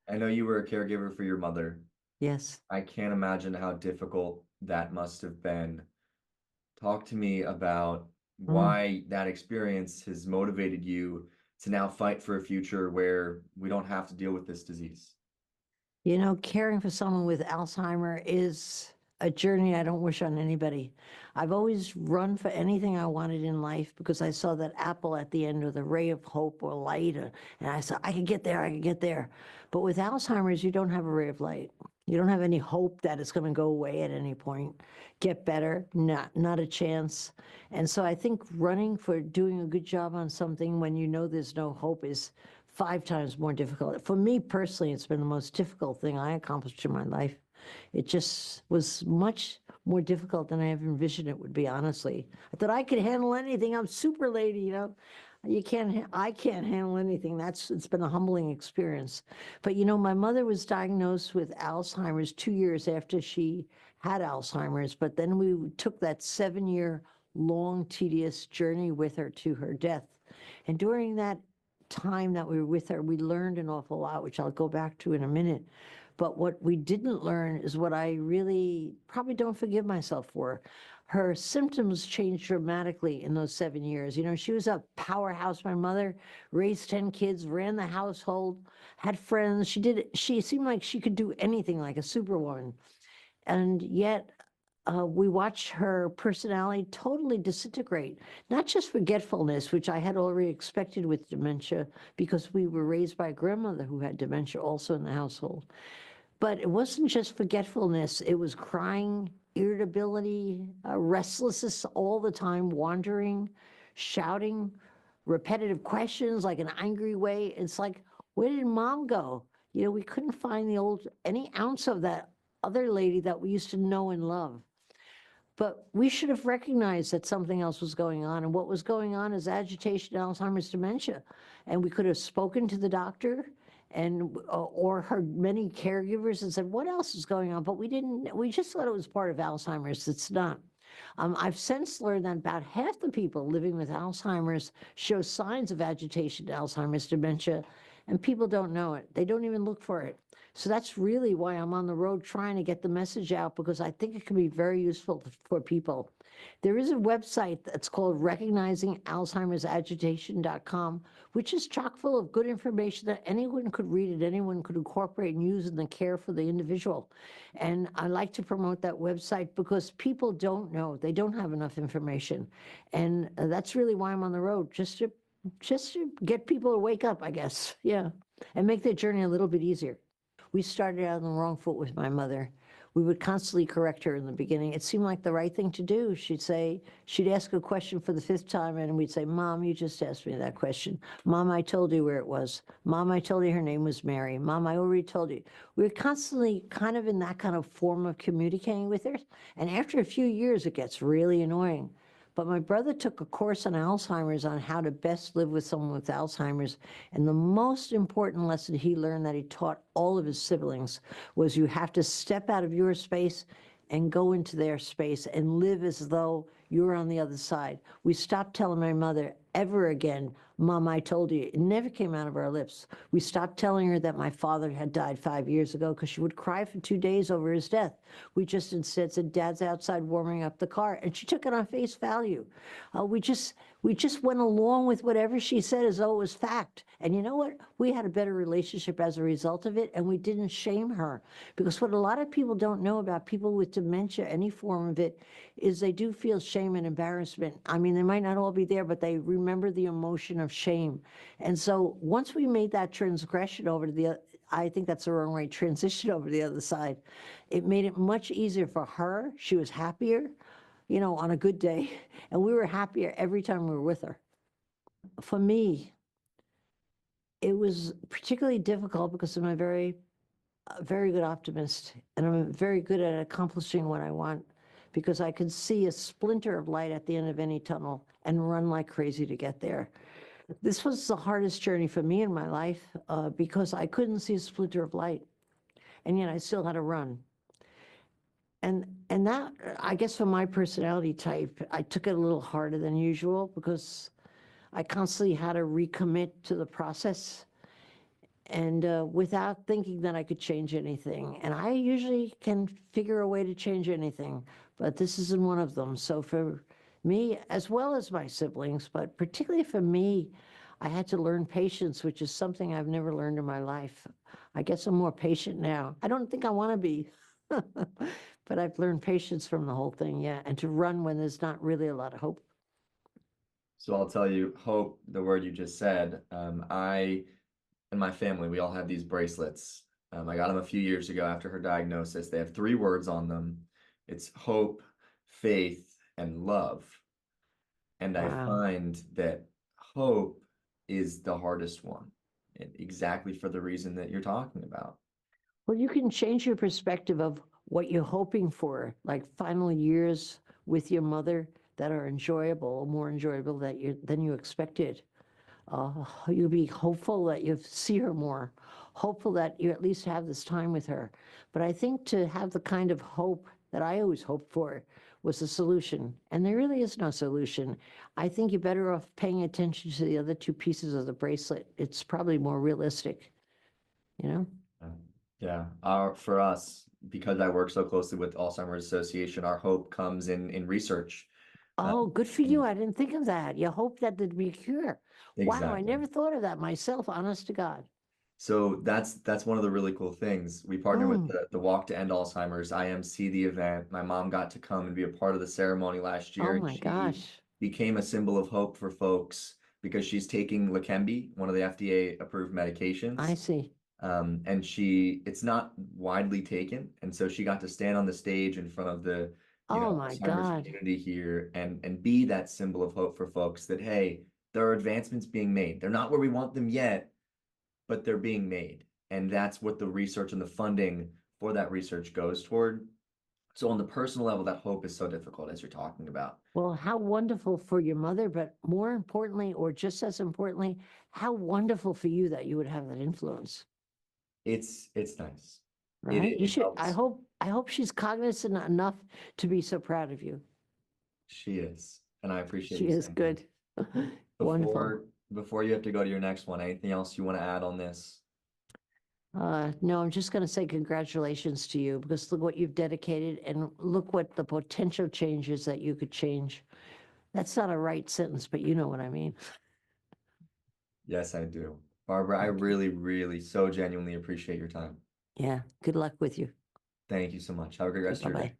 I know you were a caregiver for your mother. Yes. I can't imagine how difficult that must have been. Talk to me about Mm. why that experience has motivated you to now fight for a future where we don't have to deal with this disease. You know, caring for someone with Alzheimer is a journey I don't wish on anybody. I've always run for anything I wanted in life because I saw that apple at the end or the ray of hope or light, and I said, I could get there, I could get there. But with Alzheimer's, you don't have a ray of light. You don't have any hope that it's going to go away at any point, get better, not a chance. And so I think running for doing a good job on something when you know there's no hope is 5 times more difficult. For me personally, it's been the most difficult thing I accomplished in my life. It just was much more difficult than I ever envisioned it would be, honestly. I thought I could handle anything. I'm super lady, you know. You can't, I can't handle anything. It's been a humbling experience. But you know, my mother was diagnosed with Alzheimer's 2 years after she had Alzheimer's, but then we took that 7 year long, tedious journey with her to her death. And during that time that we were with her, we learned an awful lot, which I'll go back to in a minute. But what we didn't learn is what I really probably don't forgive myself for. Her symptoms changed dramatically in those 7 years. You know, she was a powerhouse. My mother raised 10 kids, ran the household, had friends. She seemed like she could do anything like a superwoman. And yet, we watched her personality totally disintegrate. Not just forgetfulness, which I had already expected with dementia because we were raised by a grandmother who had dementia also in the household. But it wasn't just forgetfulness, it was crying, irritability, restlessness all the time, wandering, shouting, repetitive questions like an angry way. It's like, where did mom go? You know, we couldn't find any ounce of that other lady that we used to know and love. But we should have recognized that something else was going on. And what was going on is agitation, Alzheimer's, dementia. And we could have spoken to the doctor and or heard many caregivers and said, what else is going on? But we didn't, we just thought it was part of Alzheimer's. It's not. I've since learned that about half the people living with Alzheimer's show signs of agitation, Alzheimer's, dementia, and people don't know it. They don't even look for it. So that's really why I'm on the road trying to get the message out because I think it can be very useful for people. There is a website that's called recognizing-alzheimer's-agitation.com, which is chock full of good information that anyone could read and anyone could incorporate and use in the care for the individual. And I like to promote that website because people don't know, they don't have enough information. And that's really why I'm on the road, just to get people to wake up, I guess. Yeah. And make their journey a little bit easier. We started out on the wrong foot with my mother. We would constantly correct her in the beginning. It seemed like the right thing to do. She'd ask a question for the fifth time, and we'd say, Mom, you just asked me that question. Mom, I told you where it was. Mom, I told you her name was Mary. Mom, I already told you. We were constantly kind of in that kind of form of communicating with her. And after a few years, it gets really annoying. But my brother took a course on Alzheimer's on how to best live with someone with Alzheimer's. And the most important lesson he learned that he taught all of his siblings was you have to step out of your space and go into their space and live as though you're on the other side. We stopped telling my mother ever again, Mom, I told you. It never came out of our lips. We stopped telling her that my father had died 5 years ago because she would cry for 2 days over his death. We just instead said, Dad's outside warming up the car. And she took it on face value. We just went along with whatever she said as though it was fact. And you know what? We had a better relationship as a result of it, and we didn't shame her. Because what a lot of people don't know about people with dementia, any form of it, is they do feel shame and embarrassment. I mean, they might not all be there, but they remember the emotion of shame. And so once we made that transgression over to I think that's the wrong way, transition over to the other side, it made it much easier for her. She was happier, you know, on a good day. And we were happier every time we were with her. For me, it was particularly difficult because I'm very good optimist and I'm very good at accomplishing what I want because I could see a splinter of light at the end of any tunnel and run like crazy to get there. This was the hardest journey for me in my life because I couldn't see a splinter of light, and yet I still had to run. And that, I guess, for my personality type, I took it a little harder than usual because I constantly had to recommit to the process. and without thinking that I could change anything. And I usually can figure a way to change anything, but this isn't one of them. So for me, as well as my siblings, but particularly for me, I had to learn patience, which is something I've never learned in my life. I guess I'm more patient now. I don't think I want to be, but I've learned patience from the whole thing, yeah, and to run when there's not really a lot of hope. So I'll tell you, hope, the word you just said. I and my family, we all have these bracelets. I got them a few years ago after her diagnosis. They have three words on them. It's hope, faith, and love. And I Wow. find that hope is the hardest one, exactly for the reason that you're talking about. Well, you can change your perspective of what you're hoping for, like final years with your mother that are enjoyable, more enjoyable than you expected. You'll be hopeful that you see her more, hopeful that you at least have this time with her. But I think to have the kind of hope that I always hoped for was a solution. And there really is no solution. I think you're better off paying attention to the other two pieces of the bracelet. It's probably more realistic, you know? Um, Yeah, for us, because I work so closely with Alzheimer's Association, our hope comes in research. Um, Oh, good for you. and I didn't think of that. You hope that there'd be a cure. Wow, I exactly. never thought of that myself, honest to God. So that's one of the really cool things. We partner with Mm, the Walk to End Alzheimer's IMC, the event. My mom got to come and be a part of the ceremony last oh year, and my she gosh. became a symbol of hope for folks because she's taking Leqembi, one of the FDA approved I medications. see. And it's not widely taken, and so she got to stand on the stage in front of the Oh my Alzheimer's God. community here and be that symbol of hope for folks that hey, there are advancements being made. They're not where we want them yet, but they're being made, and that's what the research and the funding for that research goes toward. So on the personal level, that hope is so difficult as you're talking about. Well, how wonderful for your mother, but more importantly, or just as importantly, how wonderful for you that you would have that influence, It's nice. It right? You it should, helps. I hope she's cognizant enough to be so proud of you. She is, and I appreciate She you is saying that. good. Wonderful. Before you have to go to your next one, anything else you want to add on this? No, I'm just going to say congratulations to you because look what you've dedicated and look what the potential changes that you could change. That's not a right sentence, but you know what I mean. Yes, I do. Barbara, I Okay. really, really so genuinely appreciate your time. Yeah. Good luck with you. Thank you so much. Have a great Okay. rest of Bye your bye. day.